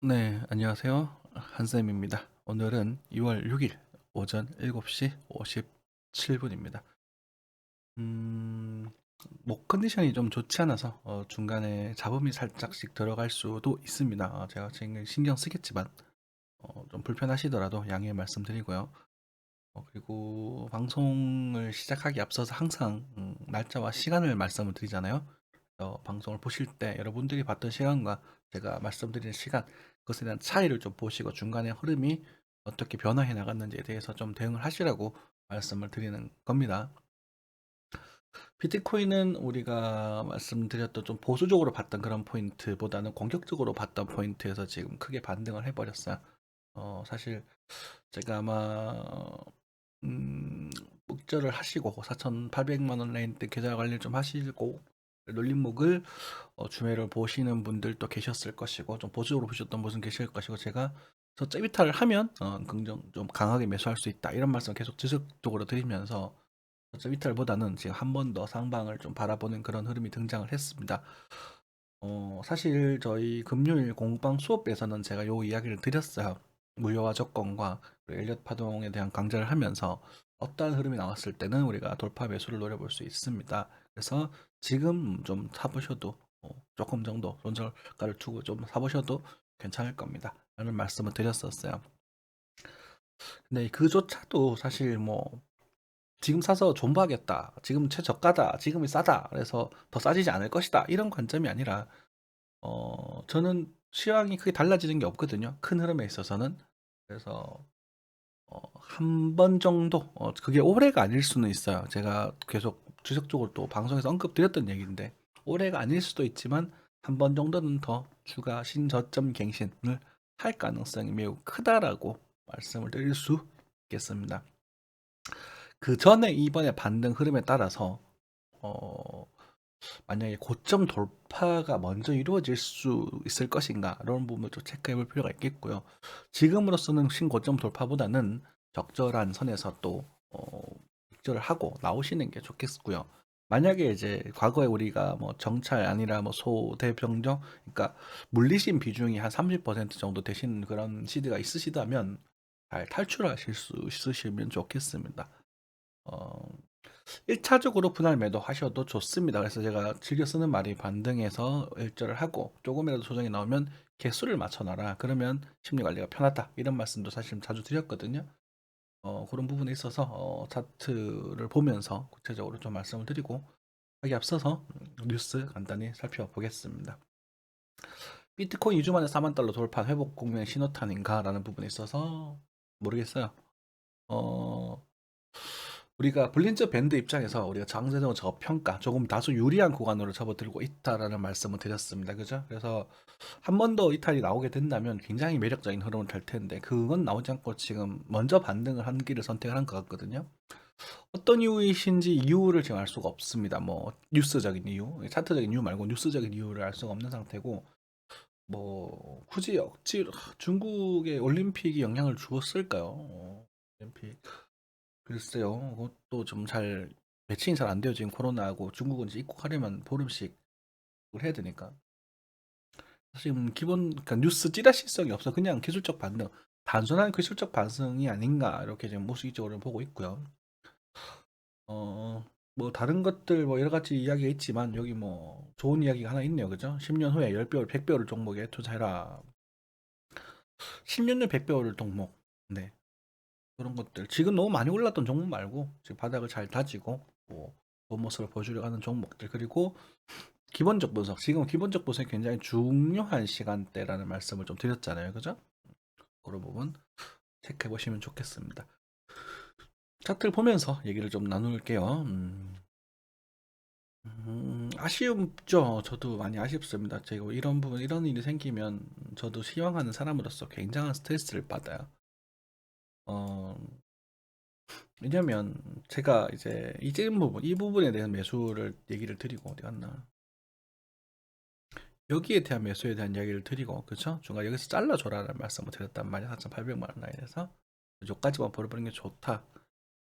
네, 안녕하세요. 한쌤입니다. 오늘은 2월 6일 오전 7시 57분입니다. 음, 목 컨디션이 좀 좋지 않아서 중간에 잡음이 살짝씩 들어갈 수도 있습니다. 제가 지금 신경 쓰겠지만 좀 불편하시더라도 양해 말씀드리고요. 그리고 방송을 시작하기 앞서서 항상 날짜와 시간을 말씀을 드리잖아요. 방송을 보실 때 여러분들이 봤던 시간과 제가 말씀드리는 시간, 그것에 대한 차이를 좀 보시고 중간에 흐름이 어떻게 변화해 나갔는지에 대해서 좀 대응을 하시라고 말씀을 드리는 겁니다. 비트코인은 우리가 말씀드렸던 좀 보수적으로 봤던 그런 포인트보다는 공격적으로 봤던 포인트에서 지금 크게 반등을 해버렸어요. 사실 제가 아마 목절을 하시고 4,800만 원 라인 때 계좌 관리를 좀 하시고 놀림목을 주매를 보시는 분들도 계셨을 것이고 좀 보수적으로 보셨던 분은 계실 것이고 제가 저점 이탈을 하면 긍정 좀 강하게 매수할 수 있다 이런 말씀 계속 지속적으로 드리면서 저점 이탈보다는 지금 한 번 더 상방을 좀 바라보는 그런 흐름이 등장을 했습니다. 사실 저희 금요일 공방 수업에서는 제가 요 이야기를 드렸어요. 무효화 조건과 엘리엇 파동에 대한 강좌를 하면서 어떠한 흐름이 나왔을 때는 우리가 돌파 매수를 노려볼 수 있습니다. 그래서 지금 좀 사보셔도 조금 정도 손절가를 두고 좀 사보셔도 괜찮을 겁니다. 라는 말씀을 드렸었어요. 근데 그조차도 사실 뭐 지금 사서 존버하겠다. 지금 최저가다. 지금이 싸다. 그래서 더 싸지지 않을 것이다. 이런 관점이 아니라 저는 취향이 크게 달라지는 게 없거든요. 큰 흐름에 있어서는. 그래서 한 번 정도 그게 올해가 아닐 수는 있어요. 제가 계속 지속적으로 또 방송에서 언급드렸던 얘기인데 올해가 아닐 수도 있지만 한 번 정도는 더 추가 신저점 갱신을 할 가능성이 매우 크다라고 말씀을 드릴 수 있겠습니다. 그 전에 이번에 반등 흐름에 따라서 어, 만약에 고점 돌파가 먼저 이루어질 수 있을 것인가 이런 부분을 좀 체크해 볼 필요가 있겠고요. 지금으로서는 신고점 돌파보다는 적절한 선에서 또 익절을 하고 나오시는 게 좋겠고요. 만약에 이제 과거에 우리가 뭐 정찰 아니라 뭐 소대병정, 그러니까 물리신 비중이 한 30% 정도 되시는 그런 시드가 있으시다면 잘 탈출하실 수 있으시면 좋겠습니다. 어, 1차적으로 분할 매도 하셔도 좋습니다. 그래서 제가 즐겨 쓰는 말이 반등해서 일절을 하고 조금이라도 조정이 나오면 개수를 맞춰놔라. 그러면 심리 관리가 편하다. 이런 말씀도 사실 자주 드렸거든요. 그런 부분에 있어서 차트를 보면서 구체적으로 좀 말씀을 드리고 하기 앞서서 뉴스 간단히 살펴보겠습니다. 비트코인 2주 만에 4만 달러 돌파 회복 국면 신호탄인가라는 부분에 있어서 모르겠어요. 어, 우리가 블린저 밴드 입장에서 우리가 장세정 저평가 조금 다소 유리한 구간으로 접어들고 있다라는 말씀을 드렸습니다. 그죠? 그래서 한 번 더 이탈이 나오게 된다면 굉장히 매력적인 흐름을 탈 텐데 그건 나오지 않고 지금 먼저 반등을 한 길을 선택을 한 것 같거든요. 어떤 이유이신지 이유를 지금 알 수가 없습니다. 뭐 뉴스적인 이유, 차트적인 이유 말고 뉴스적인 이유를 알 수가 없는 상태고 뭐 굳이 억지로 중국의 올림픽이 영향을 주었을까요? 올림픽 글쎄요. 그것도 좀 잘 매칭이 잘 안 돼요. 지금 코로나하고 중국은 이제 입국하려면 보름씩 그걸 해야 되니까. 지금 기본 그러니까 뉴스 찌라시성이 없어. 그냥 기술적 반등, 단순한 기술적 반등이 아닌가 이렇게 지금 무의식적으로 보고 있고요. 뭐 다른 것들 뭐 여러 가지 이야기가 있지만 여기 뭐 좋은 이야기가 하나 있네요. 그죠? 10년 후에 10배월, 100배월을 종목에 투자해라. 10년 후 100배월을 종목. 네. 그런 것들. 지금 너무 많이 올랐던 종목 말고 지금 바닥을 잘 다지고 뭐 좋은 모습을 보여주려고 하는 종목들 그리고 기본적 분석. 지금 기본적 분석이 굉장히 중요한 시간대라는 말씀을 좀 드렸잖아요. 그죠? 그런 부분 체크해 보시면 좋겠습니다. 차트를 보면서 얘기를 좀 나눌게요. 아쉬움죠. 저도 많이 아쉽습니다. 제가 이런 부분, 이런 일이 생기면 저도 시황하는 사람으로서 굉장한 스트레스를 받아요. 어, 왜냐면 제가 이제 이진 부분, 이 부분에 대한 매수를 얘기를 드리고 어디 갔나? 여기에 대한 매수에 대한 이야기를 드리고 그쵸? 중간 여기서 잘라줘라는 말씀을 드렸단 말이야. 4,800만 원 라인에서 여기까지만 벌어보는 게 좋다.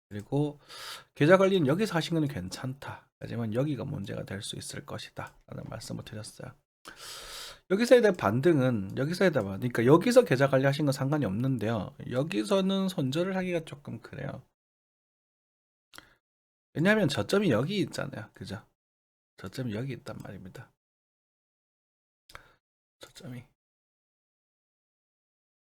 그리고 계좌 관리는 여기서 하신 건 괜찮다. 하지만 여기가 문제가 될 수 있을 것이다. 라는 말씀을 드렸어요. 여기서에 대한 반등은 여기서에 대한 그러니까 여기서 계좌 관리하신 건 상관이 없는데요. 여기서는 손절을 하기가 조금 그래요. 왜냐하면 저점이 여기 있잖아요. 그죠? 저점이 여기 있단 말입니다. 저점이.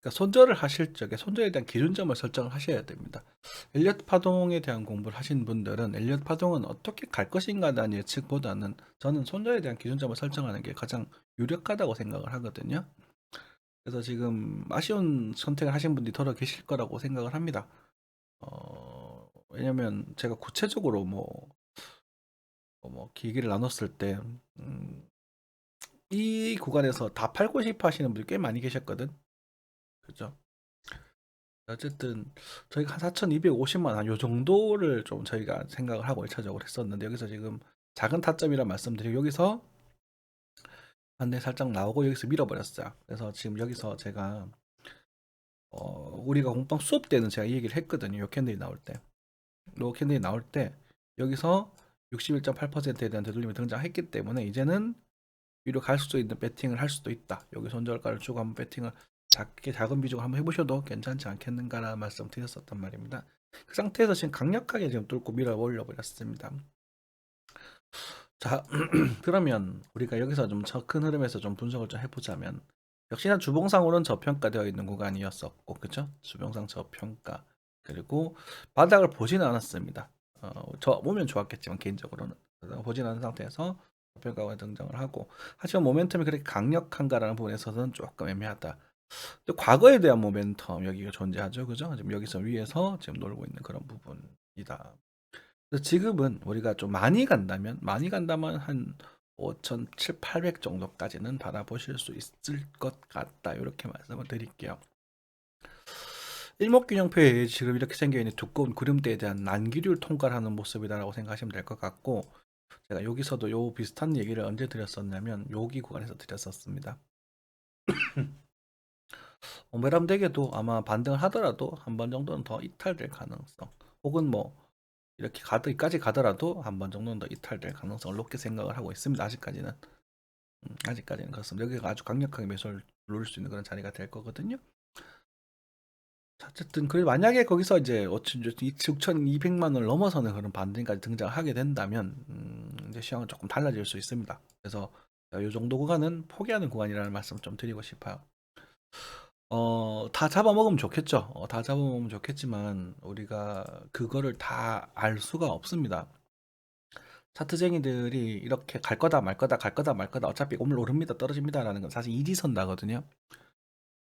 그러니까 손절을 하실 적에 손절에 대한 기준점을 설정을 하셔야 됩니다. 엘리엇 파동에 대한 공부를 하신 분들은 엘리엇 파동은 어떻게 갈 것인가에 대한 예측보다는 저는 손절에 대한 기준점을 설정하는 게 가장 유력하다고 생각을 하거든요. 그래서 지금 아쉬운 선택을 하신 분들이 더러 계실 거라고 생각을 합니다. 왜냐면 제가 구체적으로 뭐 기기를 나눴을 때, 이 구간에서 다 팔고 싶어 하시는 분들이 꽤 많이 계셨거든. 그죠? 어쨌든 저희가 한 4,250만 원 요 정도를 좀 저희가 생각을 하고 1차적으로 했었는데 여기서 지금 작은 타점이라 말씀드리고 여기서 반대 살짝 나오고 여기서 밀어버렸어요. 그래서 지금 여기서 제가 우리가 공방 수업 때는 제가 이 얘기를 했거든요. 요 캔들이 나올 때. 요 캔들이 나올 때 여기서 61.8%에 대한 되돌림이 등장했기 때문에 이제는 위로 갈 수도 있는 배팅을 할 수도 있다. 여기 손절가를 주고 한번 배팅을 작은 비중을 한번 해보셔도 괜찮지 않겠는가라는 말씀 드렸었단 말입니다. 그 상태에서 지금 강력하게 지금 뚫고 밀어 올려 버렸습니다. 자, 그러면 우리가 여기서 좀 큰 흐름에서 좀 분석을 좀 해보자면 역시나 주봉상으로는 저평가되어 있는 구간이었었고, 그쵸? 주봉상 저평가. 그리고 바닥을 보지는 않았습니다. 저 보면 좋았겠지만 개인적으로는 보진 않은 상태에서 저평가가 등장을 하고, 하지만 모멘텀이 그렇게 강력한가라는 부분에서는 조금 애매하다. 과거에 대한 모멘텀 여기가 존재하죠, 그죠? 지금 여기서 위에서 지금 놀고 있는 그런 부분이다. 그래서 지금은 우리가 좀 많이 간다면 한 5,700, 800 정도까지는 바라보실 수 있을 것 같다. 이렇게 말씀을 드릴게요. 일목균형표에 지금 이렇게 생겨있는 두꺼운 구름대에 대한 난기류를 통과하는 모습이다라고 생각하시면 될 것 같고, 제가 여기서도 요 비슷한 얘기를 언제 드렸었냐면 여기 구간에서 드렸었습니다. 오메람되게도 아마 반등을 하더라도 한 번 정도는 더 이탈될 가능성, 혹은 뭐 이렇게 가기까지 가더라도 한 번 정도는 더 이탈될 가능성을 높게 생각을 하고 있습니다. 아직까지는. 아직까지는 그렇습니다. 여기가 아주 강력하게 매수를 누릴 수 있는 그런 자리가 될 거거든요. 어쨌든 그 만약에 거기서 이제 6,200만 원을 넘어서는 그런 반등까지 등장하게 된다면 이제 시황은 조금 달라질 수 있습니다. 그래서 이 정도 구간은 포기하는 구간이라는 말씀을 좀 드리고 싶어요. 다 잡아먹으면 좋겠죠. 다 잡아먹으면 좋겠지만 우리가 그거를 다 알 수가 없습니다. 차트쟁이들이 이렇게 갈 거다 말 거다 갈 거다 말 거다 어차피 오늘 오릅니다 떨어집니다라는 건 사실 이지선다거든요.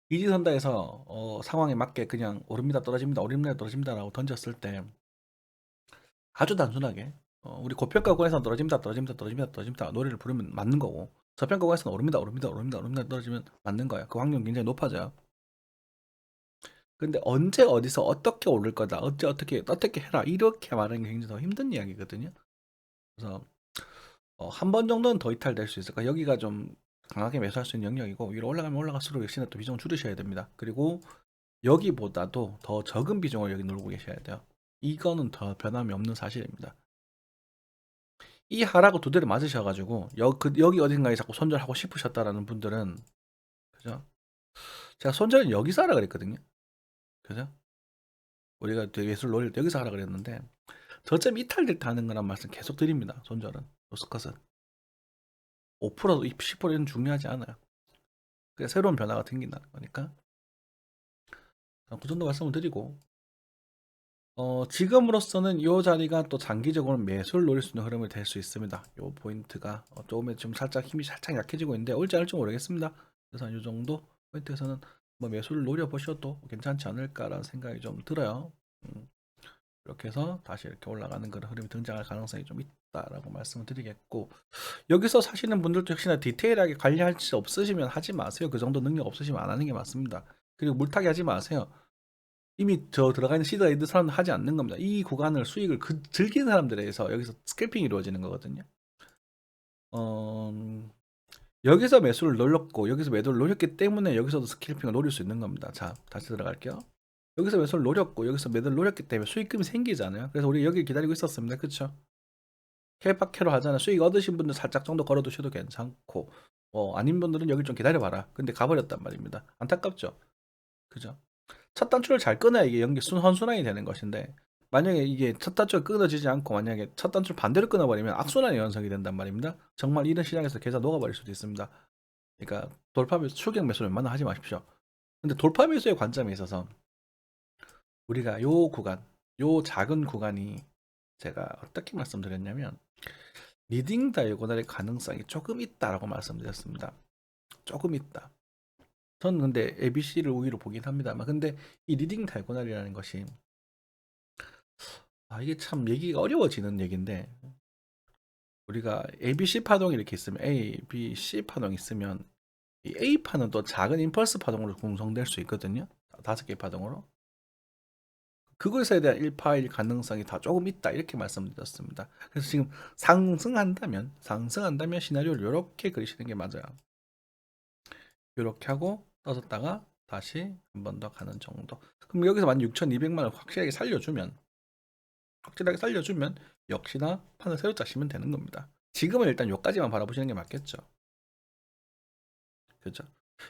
이지선다에서 상황에 맞게 그냥 오릅니다 떨어집니다 오릅니다 떨어집니다라고 던졌을 때 아주 단순하게 우리 고평가 구간에서 떨어집니다 떨어집니다 떨어집니다 떨어집니다 노래를 부르면 맞는 거고, 저평가 구간에서는 오릅니다 오릅니다 오릅니다 오릅니다 떨어지면 맞는 거예요. 그 확률은 굉장히 높아져요. 근데 언제 어디서 어떻게 오를 거다 어떻게 해라 이렇게 말하는 게 굉장히 더 힘든 이야기거든요. 그래서 한 번 정도는 더 이탈될 수 있을까? 여기가 좀 강하게 매수할 수 있는 영역이고 위로 올라가면 올라갈수록 역시나 또 비중을 줄이셔야 됩니다. 그리고 여기보다도 더 적은 비중을 여기 놀고 계셔야 돼요. 이거는 더 변함이 없는 사실입니다. 이 하락을 두 대를 맞으셔가지고 여기 어딘가에 자꾸 손절하고 싶으셨다라는 분들은, 그죠? 제가 손절은 여기서 하라 그랬거든요. 그죠? 우리가 예술 노릴 때 여기서 하라 그랬는데 저점 이탈될 때 하는 거란 말씀 계속 드립니다. 손절은 로스컷은 5% 10%는 중요하지 않아요. 그게 새로운 변화가 생긴다는 거니까 그 정도 말씀을 드리고, 지금으로서는 이 자리가 또 장기적으로 매수를 노릴 수 있는 흐름이 될 수 있습니다. 이 포인트가 조금 좀 살짝 힘이 살짝 약해지고 있는데 올지 않을지 모르겠습니다. 그래서 이 정도 포인트에서는 뭐 매수를 노려보셔도 괜찮지 않을까라는 생각이 좀 들어요. 이렇게 해서 다시 이렇게 올라가는 그런 흐름이 등장할 가능성이 좀 있다라고 말씀을 드리겠고, 여기서 사시는 분들도 역시나 디테일하게 관리할 수 없으시면 하지 마세요. 그 정도 능력 없으시면 안 하는 게 맞습니다. 그리고 물타기 하지 마세요. 이미 저 들어가 있는 시드가 있는 사람은 하지 않는 겁니다. 이 구간을 수익을 즐기는 사람들에 의해서 여기서 스캘핑이 이루어지는 거거든요. 여기서 매수를 놀렸고 여기서 매도를 노렸기 때문에 여기서도 스캘핑을 노릴 수 있는 겁니다. 자, 다시 들어갈게요. 여기서 매수를 노렸고 여기서 매도를 노렸기 때문에 수익금이 생기잖아요. 그래서 우리 여기 기다리고 있었습니다. 그쵸? 캐박캐로 하잖아요. 수익 얻으신 분들 살짝 정도 걸어두셔도 괜찮고, 아닌 분들은 여기 좀 기다려봐라. 근데 가버렸단 말입니다. 안타깝죠? 그죠? 첫 단추를 잘 끊어야 이게 연기 선순환이 되는 것인데, 만약에 이게 첫 단추가 끊어지지 않고 만약에 첫 단추를 반대로 끊어버리면 악순환이 연상이 된단 말입니다. 정말 이런 시장에서 계좌 녹아버릴 수도 있습니다. 그러니까 돌파 매수, 추격 매수를 웬만하면 하지 마십시오. 근데 돌파 매수의 관점에 있어서 우리가 요 구간, 요 작은 구간이 제가 어떻게 말씀드렸냐면 리딩 다이고널의 가능성이 조금 있다라고 말씀드렸습니다. 조금 있다. 저는 근데 ABC를 우위로 보긴 합니다만, 근데 이 리딩 다이고널이라는 것이 이게 참 얘기가 어려워지는 얘기인데, 우리가 ABC 파동이 이렇게 있으면 A, B, C 파동이 있으면 이 A파는 또 작은 임펄스 파동으로 구성될 수 있거든요. 5개 파동으로. 그것에 대한 일파일 가능성이 다 조금 있다 이렇게 말씀드렸습니다. 그래서 지금 상승한다면 시나리오를 이렇게 그리시는 게 맞아요. 이렇게 하고 떠졌다가 다시 한 번 더 가는 정도. 그럼 여기서 만약 6,200만을 확실하게 살려주면 역시나 판을 새로 짜시면 되는 겁니다. 지금은 일단 여기까지만 바라보시는 게 맞겠죠. 그렇죠.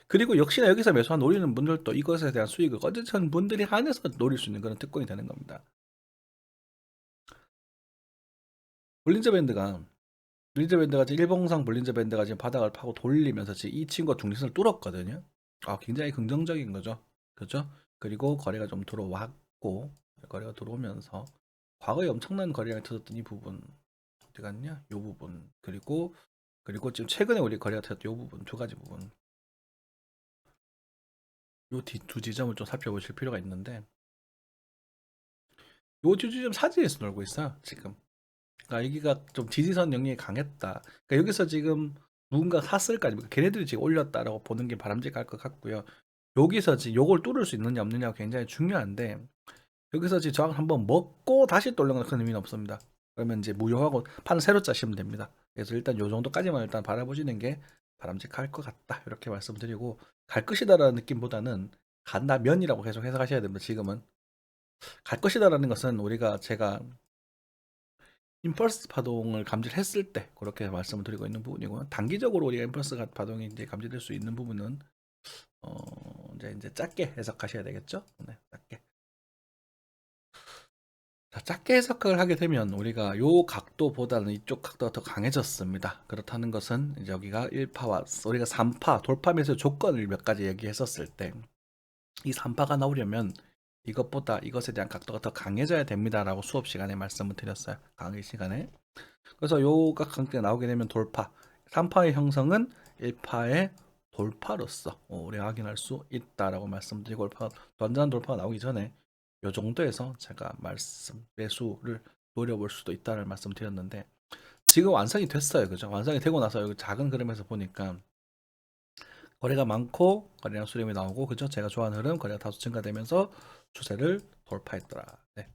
그리고 역시나 여기서 매수한 노리는 분들도 이것에 대한 수익을 꺼지는 분들이 한해서 노릴 수 있는 그런 특권이 되는 겁니다. 볼린저 밴드가 지금 일봉상 볼린저 밴드가 지금 바닥을 파고 돌리면서 지금 이 친구가 중립선을 뚫었거든요. 굉장히 긍정적인 거죠. 그죠? 그리고 거래가 좀 들어왔고, 거래가 들어오면서 과거에 엄청난 거래량이 터졌던 이 부분 어디 갔냐? 이 부분 그리고 지금 최근에 우리 거래가 터졌던 이 부분 두 가지 부분, 요 두 지점을 좀 살펴보실 필요가 있는데, 요 두 지점 사지에서 놀고 있어요 지금. 그러니까 여기가 좀 지지선 영역이 강했다. 그러니까 여기서 지금 누군가 샀을까, 아니면 걔네들이 지금 올렸다라고 보는 게 바람직할 것 같고요. 여기서 지금 요걸 뚫을 수 있느냐 없느냐가 굉장히 중요한데, 여기서 지금 저항 한번 먹고 다시 또 올라가는 큰 의미는 없습니다. 그러면 이제 무효하고 판을 새로 짜시면 됩니다. 그래서 일단 요 정도까지만 일단 바라보시는 게 바람직할 것 같다 이렇게 말씀드리고, 갈 것이다라는 느낌보다는 간다면이라고 계속 해석하셔야 됩니다. 지금은 갈 것이다라는 것은 제가 임펄스 파동을 감지했을 때 그렇게 말씀을 드리고 있는 부분이고요. 단기적으로 우리가 임펄스 파동이 이제 감지될 수 있는 부분은 이제 작게 해석하셔야 되겠죠. 네, 작게. 자, 작게 해석을 하게 되면 우리가 요 각도보다는 이쪽 각도가 더 강해졌습니다. 그렇다는 것은 이제 여기가 1파와 우리가 3파 돌파면서 조건을 몇 가지 얘기했었을 때, 이 3파가 나오려면 이것에 대한 각도가 더 강해져야 됩니다라고 수업 시간에 말씀을 드렸어요. 강의 시간에. 그래서 요 각도가 나오게 되면 돌파, 3파의 형성은 1파의 돌파로서 우리가 확인할 수 있다라고 말씀드리고, 완전한 돌파가 나오기 전에 요 정도에서 제가 매수를 노려볼 수도 있다는 말씀 드렸는데, 지금 완성이 됐어요. 그죠? 완성이 되고 나서 여기 작은 그림에서 보니까 거래가 많고 거래량 수렴이 나오고, 그죠? 제가 좋아하는 흐름, 거래가 다소 증가되면서 추세를 돌파했더라. 네.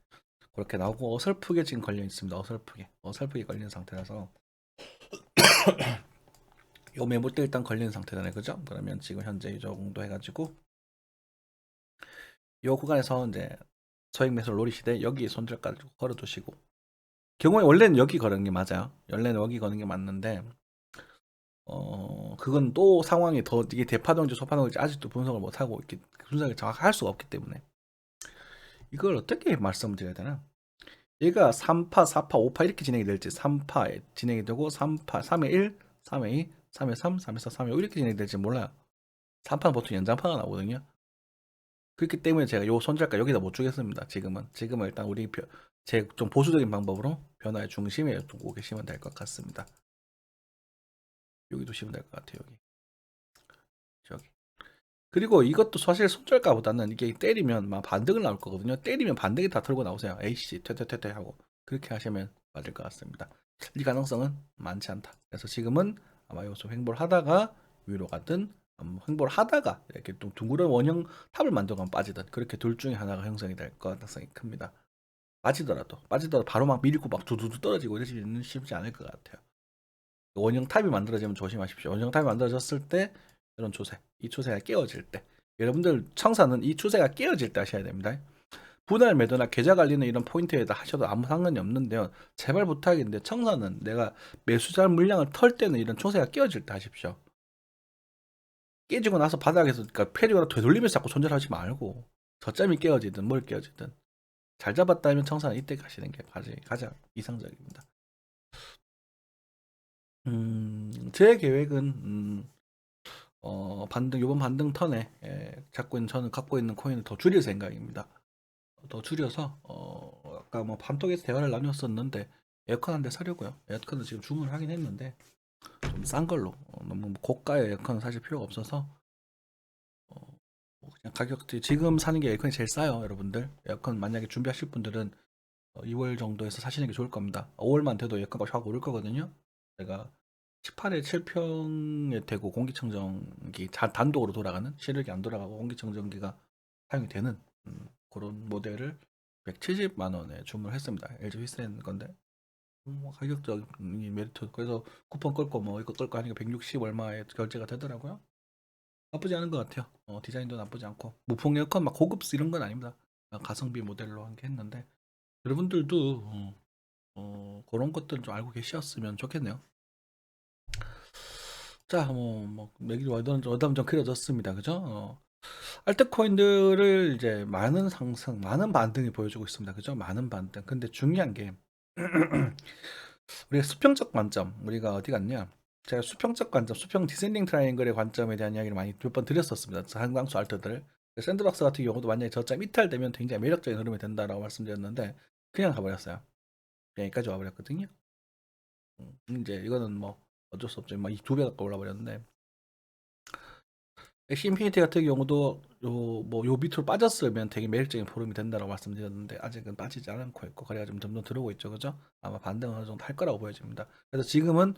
그렇게 나오고 어설프게 지금 걸려 있습니다. 어설프게 걸리는 상태라서 요 매물대 일단 걸리는 상태잖아요. 그죠? 그러면 지금 현재 이 정도 해가지고 요 구간에서 이제 저익 매수를 노리시되 여기 손절까지 걸어두시고, 경우에 원래는 여기 거는 게 맞아요. 원래는 여기 거는 게 맞는데 그건 또 상황이 더 이게 대파동인지 소파동인지 아직도 분석을 못하고 이렇게 분석을 정확히 할 수가 없기 때문에 이걸 어떻게 말씀드려야 되나? 얘가 3파, 4파, 5파 이렇게 진행이 될지, 3파에 진행이 되고 3파, 3회 1, 3회 2, 3회 3, 3회 4, 3회 5 이렇게 진행이 될지 몰라요. 3파는 보통 연장파가 나오거든요. 그렇기 때문에 제가 요 손절가 여기다 못 주겠습니다. 지금은 일단 우리 제 좀 보수적인 방법으로 변화의 중심에 두고 계시면 될 것 같습니다. 여기 두시면 될 것 같아요. 여기. 그리고 이것도 사실 손절가보다는 이게 때리면 막 반등을 나올 거거든요. 때리면 반등이 다 털고 나오세요. A씨 퇴퇴퇴퇴 하고 그렇게 하시면 맞을 것 같습니다. 이 가능성은 많지 않다. 그래서 지금은 아마 여기서 횡보를 하다가 위로 가든, 횡보를 하다가 이렇게 좀 둥그런 원형 탑을 만들거나 빠지든, 그렇게 둘 중에 하나가 형성이 될 가능성이 큽니다. 빠지더라도 바로 막 밀고 막 두두두 떨어지고 이러지는 쉽지 않을 것 같아요. 원형 탑이 만들어지면 조심하십시오. 원형 탑이 만들어졌을 때 이런 추세, 이 추세가 깨어질 때, 여러분들 청사는 이 추세가 깨어질 때 하셔야 됩니다. 분할 매도나 계좌 관리는 이런 포인트에다 하셔도 아무 상관이 없는데요. 제발 부탁인데 청사는 내가 매수자 물량을 털 때는 이런 추세가 깨어질 때 하십시오. 깨지고 나서 바닥에서 그러니까 패리거나 되돌리면서 자꾸 손절하지 말고 저점이 깨어지든 뭘 깨어지든 잘 잡았다면 청산은 이때 가시는 게 가장 이상적입니다. 제 계획은 반등 요번 반등 턴에 저는 갖고 있는 코인을 더 줄일 생각입니다. 더 줄여서 아까 뭐 판톡에서 대화를 나눴었는데 에어컨 한 대 사려고요. 에어컨은 지금 주문을 하긴 했는데 좀 싼 걸로 너무 고가의 에어컨은 사실 필요가 없어서 뭐 그냥 가격대 지금 사는 게 에어컨이 제일 싸요, 여러분들. 에어컨 만약에 준비하실 분들은 2월 정도에서 사시는 게 좋을 겁니다. 5월만 돼도 에어컨 값이 확 오를 거거든요. 제가 18에 7평에 되고 공기청정기 단독으로 돌아가는 시력이 안 돌아가고 공기청정기가 사용이 되는 그런 모델을 170만 원에 주문을 했습니다. LG 휘센 건데 뭐 가격적인 메리트 그래서 쿠폰 끌고 뭐 이거 끌고 하니까 160 얼마에 결제가 되더라고요. 나쁘지 않은 것 같아요. 디자인도 나쁘지 않고 무풍 에어컨 막 고급스 이런 건 아닙니다. 가성비 모델로 한 게 했는데 여러분들도 그런 것들 좀 알고 계셨으면 좋겠네요. 자, 매길 와담 좀 그려졌습니다. 그죠? 알트코인들을 이제 많은 상승, 많은 반등이 보여주고 있습니다. 그죠? 많은 반등. 근데 중요한 게 우리가 수평적 관점, 우리가 어디 갔냐? 제가 수평적 관점, 수평 디센딩 트라이앵글의 관점에 대한 이야기를 많이 몇 번 드렸었습니다. 한광수 알트들. 샌드박스 같은 경우도 만약에 저점 이탈되면 굉장히 매력적인 흐름이 된다라고 말씀드렸는데 그냥 가버렸어요. 여기까지 와버렸거든요. 이제 이거는 뭐 어쩔 수 없죠. 이 두 배 가까이 올라버렸는데 엑시 인피니티 같은 경우도 요 밑으로 빠졌으면 되게 매력적인 포럼이 된다고 말씀드렸는데 아직은 빠지지 않고 있고 거래가 좀 점점 들어오고 있죠, 그죠? 아마 반등은 어느 정도 할 거라고 보여집니다. 그래서 지금은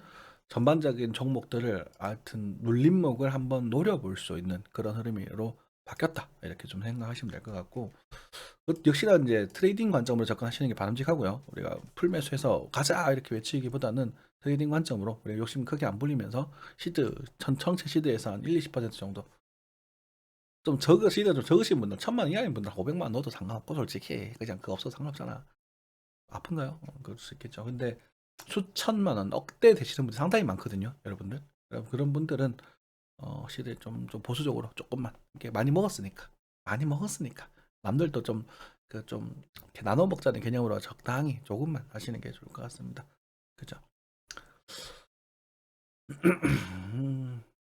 전반적인 종목들을 하여튼 눌림목을 한번 노려볼 수 있는 그런 흐름으로 바뀌었다 이렇게 좀 생각하시면 될 것 같고 역시나 이제 트레이딩 관점으로 접근하시는 게 바람직하고요. 우리가 풀매수해서 가자 이렇게 외치기보다는 트레이딩 관점으로 우리가 욕심 크게 안 부리면서 시드 전체 시드에서 한 1, 20% 정도 좀 시드 좀 적으신 분들 1,000만 이하인 분들 500만 넣어도 상관없고 솔직히 그냥 그거 없어도 상관없잖아. 아픈가요? 그럴 수 있겠죠. 근데 수천만 원 억대 되시는 분들 상당히 많거든요, 여러분들. 그런 분들은 시대 좀 보수적으로 조금만 이렇게 많이 먹었으니까 남들도 좀 이렇게 나눠 먹자는 개념으로 적당히 조금만 하시는 게 좋을 것 같습니다. 그죠?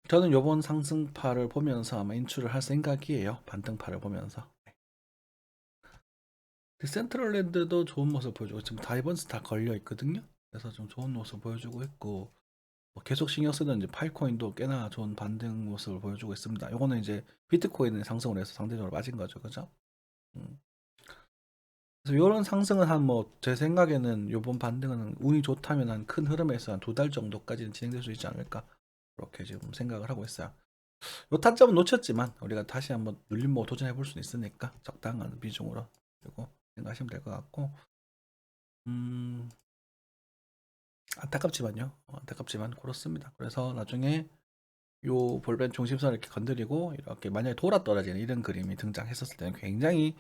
저는 요번 상승파를 보면서 아마 인출을 할 생각이에요. 반등파를 보면서. 디센트럴랜드도 좋은 모습 보여주고 지금 다이번스 다 걸려 있거든요. 그래서 좀 좋은 모습 보여주고 있고 계속 신경 쓰는 이제 파이코인도 꽤나 좋은 반등 모습을 보여주고 있습니다. 요거는 이제 비트코인의 상승을 해서 상대적으로 빠진 거죠, 그죠? 음. 그래서 요런 상승은 한 제 생각에는 요번 반등은 운이 좋다면 한 큰 흐름에서 한 2달 정도까지는 진행될 수 있지 않을까 그렇게 지금 생각을 하고 있어요. 요 타점은 놓쳤지만 우리가 다시 한번 눌림목 도전해 볼 수 있으니까 적당한 비중으로 그리고 생각하시면 될 것 같고 음 안타깝지만 그렇습니다. 그래서 나중에 요 볼펜 중심선을 이렇게 건드리고 이렇게 만약에 돌아 떨어지는 이런 그림이 등장했었을 때는 굉장히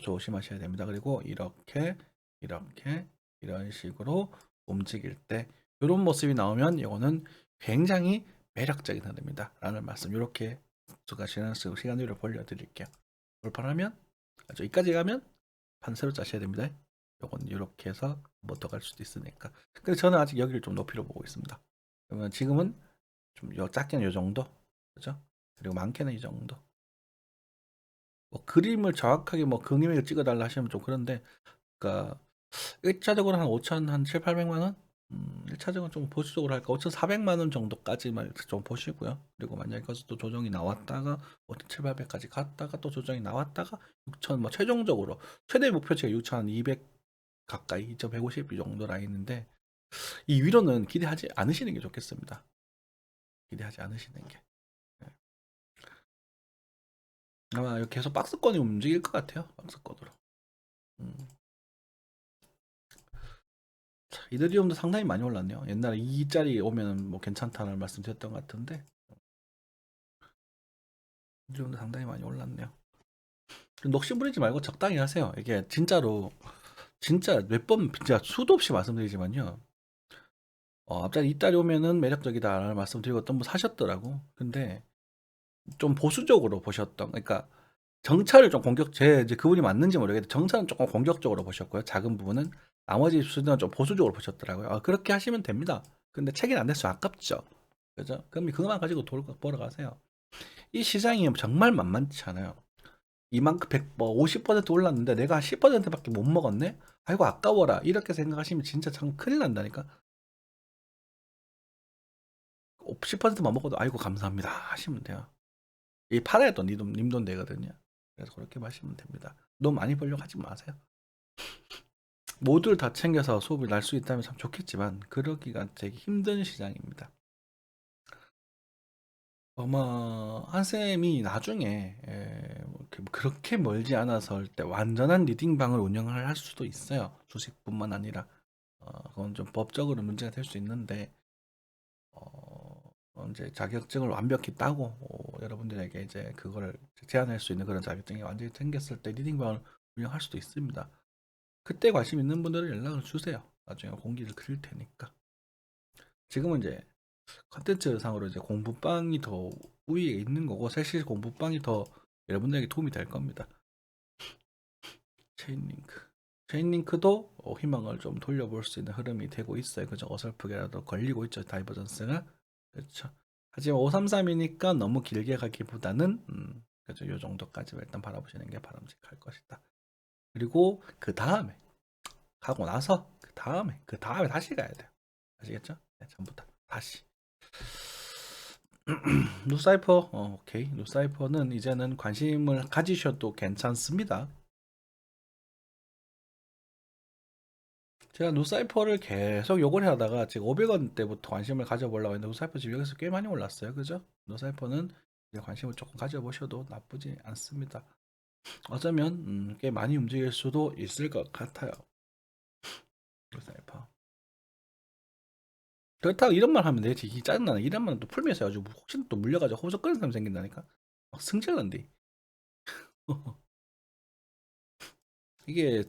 조심하셔야 됩니다. 그리고 이렇게 이런 식으로 움직일 때 이런 모습이 나오면 이거는 굉장히 매력적인 흐름이다 라는 말씀 이렇게 제가 시간으로 벌려드릴게요. 돌파하면 여기까지 가면 판 새로 짜셔야 됩니다. 요건 이렇게 해서 뭐 더 갈 수도 있으니까. 근데 저는 아직 여기를 좀 높이로 보고 있습니다. 그러면 지금은 좀 작게는 요 정도, 그죠? 그리고 많게는 이 정도. 그림을 정확하게 긍이맥을 찍어달라 하시면 좀 그런데, 그러니까 1차적으로 한 5천 한 7, 800만 원? 1차적으로 좀 보수적으로 할까? 5,400만 원 정도까지만 좀 보시고요. 그리고 만약에 거기서 또 조정이 나왔다가 5,700, 800까지 갔다가 또 조정이 나왔다가 6천 최종적으로 최대 목표치가 6,200 가까이 2,150 이 정도 라인인데 이 위로는 기대하지 않으시는 게 좋겠습니다. 기대하지 않으시는 게. 네. 아마 계속 박스권이 움직일 것 같아요. 박스권으로. 음. 자, 이더리움도 상당히 많이 올랐네요. 옛날에 2짜리 오면 괜찮다는 말씀 드렸던 것 같은데 이더리움도 상당히 많이 올랐네요. 녹심 부리지 말고 적당히 하세요. 이게 진짜 몇 번 진짜 수도 없이 말씀드리지만요. 앞자리 2달이 오면은 매력적이다라는 말씀드리고 어떤 분 사셨더라고. 근데 좀 보수적으로 보셨던, 그러니까 정찰을 좀 이제 그분이 맞는지 모르겠는데 정찰은 조금 공격적으로 보셨고요. 작은 부분은 나머지 수준은 좀 보수적으로 보셨더라고요. 그렇게 하시면 됩니다. 근데 책이 안 됐으면 아깝죠. 그죠? 그럼 그것만 가지고 벌어 가세요. 이 시장이 정말 만만치 않아요. 이만큼 50% 올랐는데 내가 한 10%밖에 못 먹었네? 아이고 아까워라. 이렇게 생각하시면 진짜 참 큰일 난다니까. 10%만 먹어도 아이고 감사합니다 하시면 돼요. 이 팔아야 또 님 돈 되거든요. 그래서 그렇게 마시면 됩니다. 너무 많이 벌려고 하지 마세요. 모두를 다 챙겨서 수업을 날 수 있다면 참 좋겠지만 그러기가 되게 힘든 시장입니다. 아마 한쌤이 나중에 그렇게 멀지 않아서 할 때 완전한 리딩방을 운영을 할 수도 있어요. 주식뿐만 아니라 그건 좀 법적으로 문제가 될 수 있는데 이제 자격증을 완벽히 따고 여러분들에게 이제 그거를 제안할 수 있는 그런 자격증이 완전히 생겼을 때 리딩방을 운영할 수도 있습니다. 그때 관심 있는 분들은 연락을 주세요. 나중에 공지를 드릴 테니까. 지금은 이제 컨텐츠 상으로 이제 공부방이 더 우위에 있는 거고 사실 공부방이 더 여러분들에게 도움이 될 겁니다. 체인링크도 희망을 좀 돌려볼 수 있는 흐름이 되고 있어요. 그죠? 어설프게라도 걸리고 있죠. 다이버전스가. 그렇죠. 하지만 533이니까 너무 길게 가기보다는 그죠? 요 정도까지 일단 바라보시는 게 바람직할 것이다. 그리고 그 다음에 가고 나서 그 다음에 다시 가야 돼요. 아시겠죠? 네, 전부 다 다시. 누사이퍼, 오케이. 누사이퍼는 이제는 관심을 가지셔도 괜찮습니다. 제가 누사이퍼를 계속 욕을 하다가 지금 500원 때부터 관심을 가져보려고 했는데 누사이퍼 지금 여기서 꽤 많이 올랐어요. 그죠? 누사이퍼는 이제 관심을 조금 가져보셔도 나쁘지 않습니다. 어쩌면 꽤 많이 움직일 수도 있을 것 같아요. 누사이퍼. 그렇다고 이런 말 하면 되지. 짜증나네. 이런 말은 또 풀면서 해가지고 혹시 또 물려가지고 호적거리는 사람 생긴다니까. 막 승질난데. 이게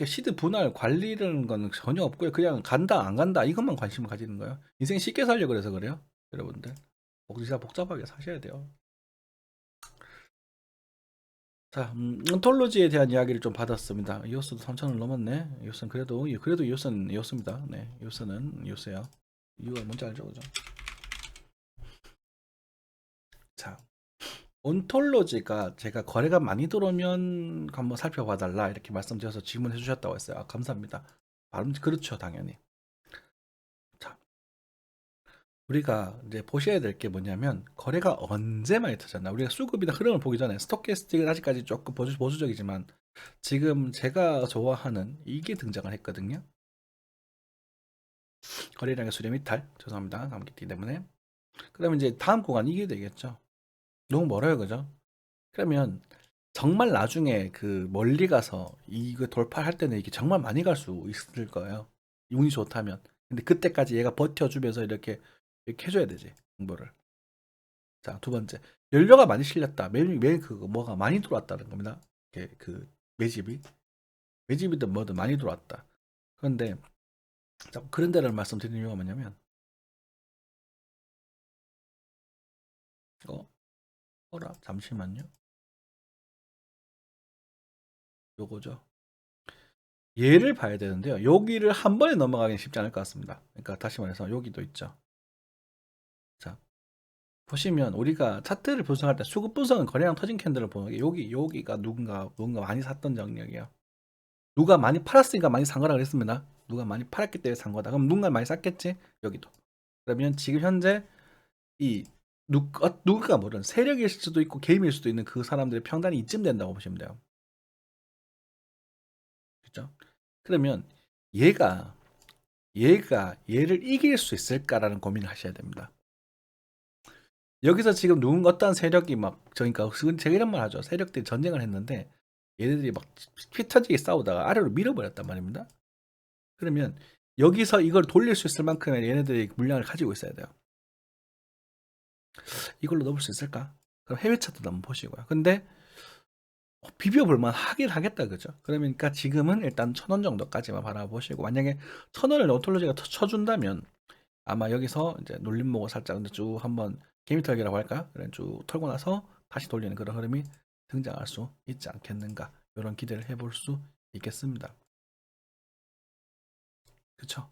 시드 분할 관리라는 건 전혀 없고요. 그냥 간다 안 간다 이것만 관심을 가지는 거예요. 인생 쉽게 살려 그래서 그래요. 여러분들 진짜 복잡하게 사셔야 돼요. 자, 온톨로지에 대한 이야기를 좀 받았습니다. 이오스도 3,000을 넘었네. 이오스는 그래도 이오스는 이오스입니다. 네, 이오스는 이오스야. 이유가 뭔지 알죠, 그죠? 자, 온톨로지가 제가 거래가 많이 들어오면 한번 살펴봐달라 이렇게 말씀드려서 질문해 주셨다고 했어요. 감사합니다. 발음 그렇죠, 당연히. 자, 우리가 이제 보셔야 될 게 뭐냐면 거래가 언제 많이 터졌나. 우리가 수급이나 흐름을 보기 전에 스톡캐스틱은 아직까지 조금 보수적이지만 지금 제가 좋아하는 이게 등장을 했거든요. 거래량의 수렴 이탈. 죄송합니다. 감기 때문에. 그러면 이제 다음 구간 이게 되겠죠. 너무 멀어요, 그죠? 그러면 정말 나중에 그 멀리 가서 이거 돌파할 때는 이게 정말 많이 갈 수 있을 거예요. 운이 좋다면. 근데 그때까지 얘가 버텨주면서 이렇게 해줘야 되지. 공부를. 자, 두 번째. 연료가 많이 실렸다. 매일 그거 뭐가 많이 들어왔다는 겁니다. 그 매집이. 매집이든 뭐든 많이 들어왔다. 그런데 그런 데를 말씀드리는 이유가 뭐냐면 어라 잠시만요. 요거죠. 얘를 봐야 되는데요. 여기를 한 번에 넘어가기는 쉽지 않을 것 같습니다. 그러니까 다시 말해서 여기도 있죠. 자, 보시면 우리가 차트를 분석할 때 수급 분석은 거래량 터진 캔들을 보는 게 여기가 누군가 많이 샀던 정력이에요. 누가 많이 팔았으니까 많이 산 거라 그랬습니다. 누가 많이 팔았기 때문에 산 거다. 그럼 누군가 많이 샀겠지? 여기도. 그러면 지금 현재 이 누가 모르는 세력일 수도 있고 개인일 수도 있는 그 사람들의 평단이 이쯤 된다고 보시면 돼요. 그렇죠? 그러면 얘를 이길 수 있을까라는 고민을 하셔야 됩니다. 여기서 지금 누군가 어떤 세력이 그러니까 제가 이런 말 하죠. 세력들이 전쟁을 했는데 얘네들이 막 피 터지게 싸우다가 아래로 밀어버렸단 말입니다. 그러면 여기서 이걸 돌릴 수 있을 만큼의 얘네들이 물량을 가지고 있어야 돼요. 이걸로 넘을 수 있을까? 그럼 해외 차트도 한번 보시고요. 근데 비벼볼만 하긴 하겠다, 그죠? 그러니까 지금은 일단 1,000원 정도까지만 바라보시고 만약에 1,000원을 노톨로지가 쳐준다면 아마 여기서 이제 놀림목을 살짝 쭉 한번 개미털기라고 할까요? 그래 쭉 털고 나서 다시 돌리는 그런 흐름이 등장할 수 있지 않겠는가, 이런 기대를 해볼 수 있겠습니다. 그쵸?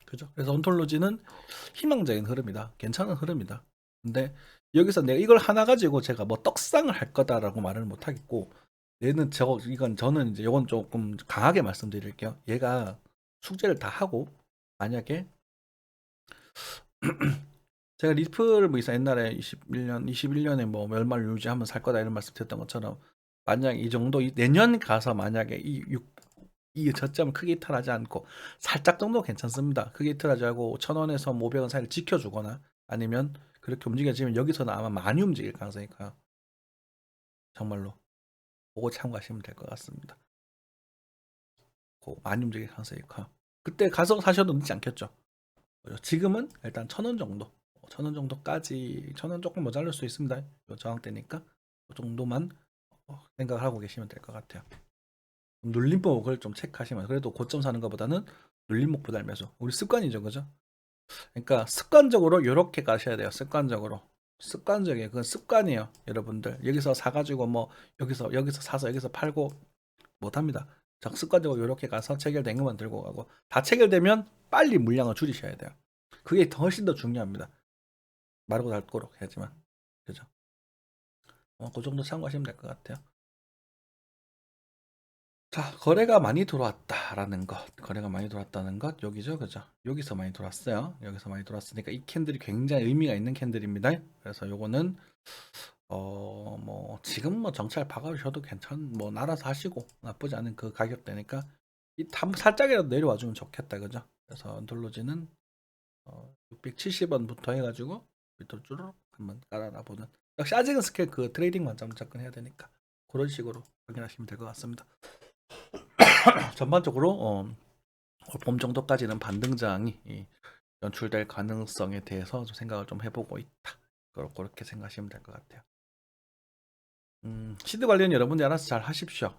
그죠? 그래서 온톨로지는 희망적인 흐름이다. 괜찮은 흐름이다. 근데 여기서 내가 이걸 하나 가지고 제가 뭐 떡상을 할 거다라고 말을 못 하겠고, 얘는 이건 저는 이제 요건 조금 강하게 말씀드릴게요. 얘가 숙제를 다 하고 만약에 제가 리플을 뭐 옛날에 21년에 뭐 얼마를 유지하면 살 거다 이런 말씀 드렸던 것처럼, 만약 이 정도 내년 가서 만약에 이 저점을 크게 이탈하지 않고 살짝 정도 괜찮습니다. 크게 이탈하지 않고 1,000원에서 500원 사이를 지켜주거나 아니면 그렇게 움직여지면 여기서는 아마 많이 움직일 가능성이 커요. 정말로 그거 참고하시면 될 것 같습니다. 많이 움직일 가능성이 커요. 그때 가서 사셔도 늦지 않겠죠. 지금은 일단 1,000원 정도, 1,000원 정도까지, 1,000원 조금 모자랄 수 있습니다. 저항대니까 그 정도만 생각을 하고 계시면 될 것 같아요. 눌림목을 좀 체크하시면, 그래도 고점 사는 것보다는 눌림목 보달 매수, 우리 습관이죠, 그죠? 그러니까 습관적으로 이렇게 가셔야 돼요. 습관적이에요. 그건 습관이에요, 여러분들. 여기서 사가지고 뭐 여기서 사서 여기서 팔고 못합니다. 습관적으로 이렇게 가서 체결된 것만 들고 가고, 다 체결되면 빨리 물량을 줄이셔야 돼요. 그게 훨씬 더 중요합니다. 마르고 닳도록 해야지만. 그죠? 그 정도 참고하시면 될 것 같아요. 자, 거래가 많이 들어왔다라는 것, 거래가 많이 들어왔다는 것, 여기죠, 그죠? 여기서 많이 들어왔어요. 여기서 많이 들어왔으니까 이 캔들이 굉장히 의미가 있는 캔들입니다. 그래서 요거는 뭐 지금 뭐 정찰 박아주셔도 뭐 알아서 하시고 나쁘지 않은 그 가격대니까 살짝이라도 내려와 주면 좋겠다, 그죠? 그래서 언톨로지는 670원부터 해가지고 밑으로 쭈르륵 한번 깔아놔 보는, 역시 아직은 스케일 그 트레이딩 관점 접근해야 되니까 그런 식으로 확인하시면 될 것 같습니다. 전반적으로 봄 정도까지는 반등장이 연출될 가능성에 대해서 좀 생각을 좀 해보고 있다. 그렇게 생각하시면 될 것 같아요. 시드 관리는 여러분들이 알아서 잘 하십시오.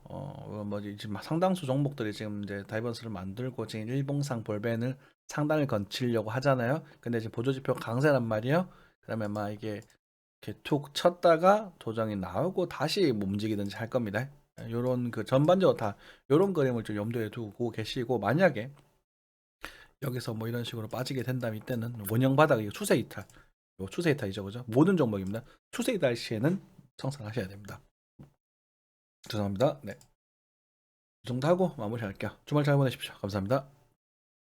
지금 상당수 종목들이 지금 이제 다이버스를 만들고 지금 일봉상 볼벤을 상단을 건치려고 하잖아요. 근데 지금 보조지표 강세란 말이에요. 그러면 막 이게 이렇게 툭 쳤다가 조정이 나오고 다시 움직이든지 할 겁니다. 요런 그 전반적으로 다 요런 그림을 좀 염두에 두고 계시고, 만약에 여기서 뭐 이런 식으로 빠지게 된다면 이때는 원형 바닥, 이거 추세 이탈, 요 추세 이탈이죠, 그죠? 모든 종목입니다. 추세 이탈 시에는 청산하셔야 됩니다. 죄송합니다. 네, 이 정도 하고 마무리할게요. 주말 잘 보내십시오. 감사합니다.